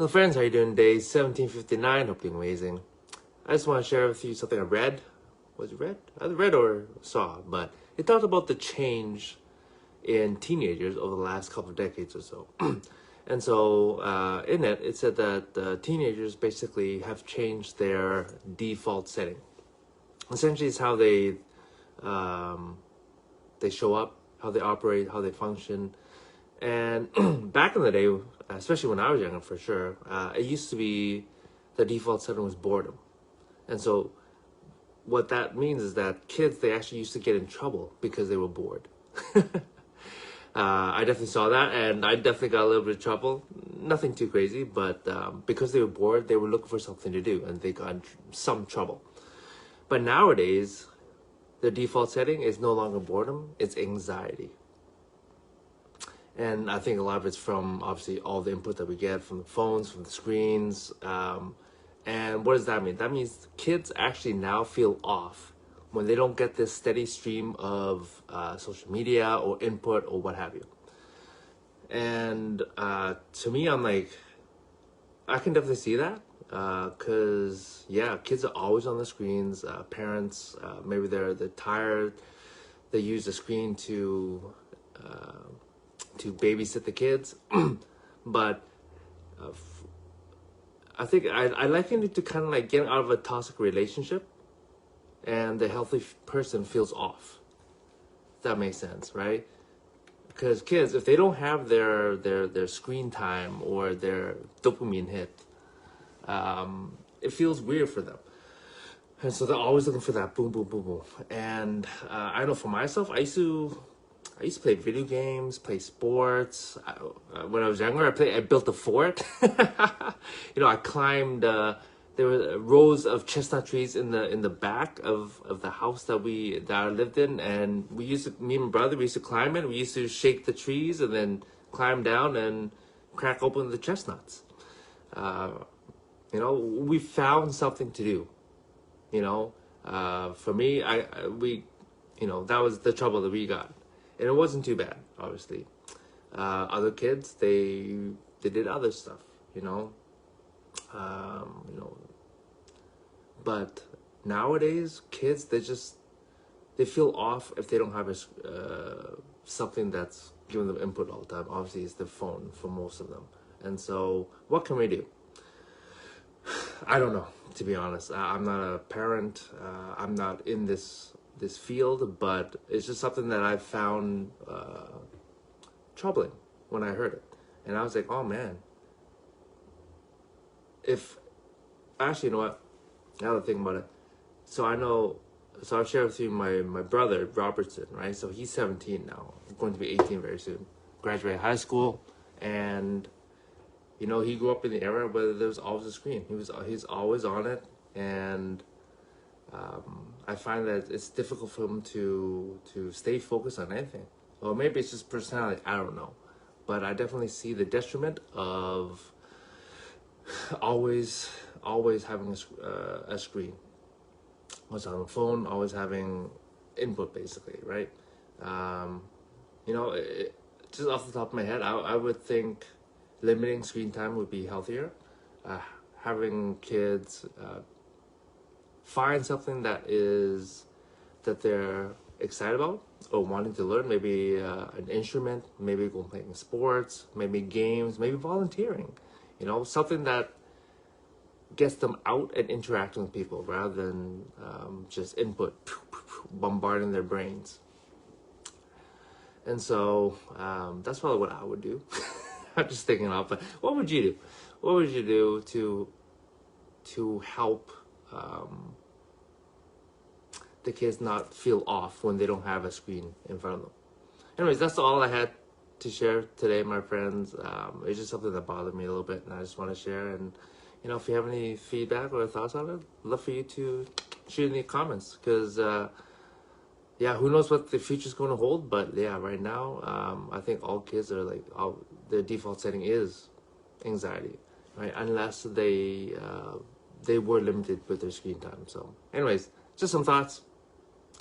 Hello friends, how you doing today? 17:59, hope you're amazing. I just want to share with you something I read. Was it read? Either read or saw, but it talked about the change in teenagers over the last couple of decades or so. And so in it said that teenagers basically have changed their default setting. Essentially, it's how they show up, how they operate, how they function. And back in the day, especially when I was younger, for sure, it used to be the default setting was boredom. And so what that means is that kids, they actually used to get in trouble because they were bored. I definitely saw that, and I definitely got a little bit of trouble. Nothing too crazy, but because they were bored, they were looking for something to do, and they got in some trouble. But nowadays, the default setting is no longer boredom, it's anxiety. And I think a lot of it's from, obviously, all the input that we get from the phones, from the screens. And what does that mean? That means kids actually now feel off when they don't get this steady stream of social media or input or what have you. And to me, I'm like, I can definitely see that. Because, yeah, kids are always on the screens. Parents, maybe they're tired. They use the screen to babysit the kids. But I think I liken it to kind of like getting out of a toxic relationship and the healthy person feels off. If that makes sense, right? Because kids, if they don't have their screen time or their dopamine hit, it feels weird for them. And so they're always looking for that boom, boom, boom, boom. And I know for myself, I used to play video games, play sports. When I was younger, I built a fort. I climbed. There were rows of chestnut trees in the back of the house that I lived in, and me and my brother, we used to climb it. We used to shake the trees and then climb down and crack open the chestnuts. We found something to do. For me, that was the trouble that we got. And it wasn't too bad, obviously. Other kids, they did other stuff, But nowadays, kids, they feel off if they don't have something that's giving them input all the time. Obviously, it's the phone for most of them. And so, what can we do? I don't know, to be honest. I'm not a parent. I'm not in this field, but it's just something that I found troubling when I heard it. And I was like, oh man, actually, you know what, now that I think about it, so I'll share with you my brother Robertson, right? So he's 17 now, going to be 18 very soon, graduated high school, and he grew up in the era where there was always a screen. He's always on it, and I find that it's difficult for him to stay focused on anything. Or maybe it's just personality, I don't know. But I definitely see the detriment of always having a screen. Always on the phone, always having input, basically, right? Just off the top of my head, I would think limiting screen time would be healthier. Having kids find something that they're excited about or wanting to learn, maybe an instrument, maybe go playing sports, maybe games, maybe volunteering, something that gets them out and interacting with people rather than just input bombarding their brains. And so that's probably what I would do. I'm just thinking out, but what would you do? What would you do to help the kids not feel off when they don't have a screen in front of them? Anyways, that's all I had to share today, my friends. It's just something that bothered me a little bit, and I just want to share. And if you have any feedback or thoughts on it, I'd love for you to shoot in the comments, because who knows what the future's going to hold. But yeah, right now, I think all kids are like, their default setting is anxiety, right? Unless they were limited with their screen time. So anyways, just some thoughts.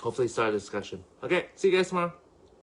Hopefully start a discussion. Okay, see you guys tomorrow.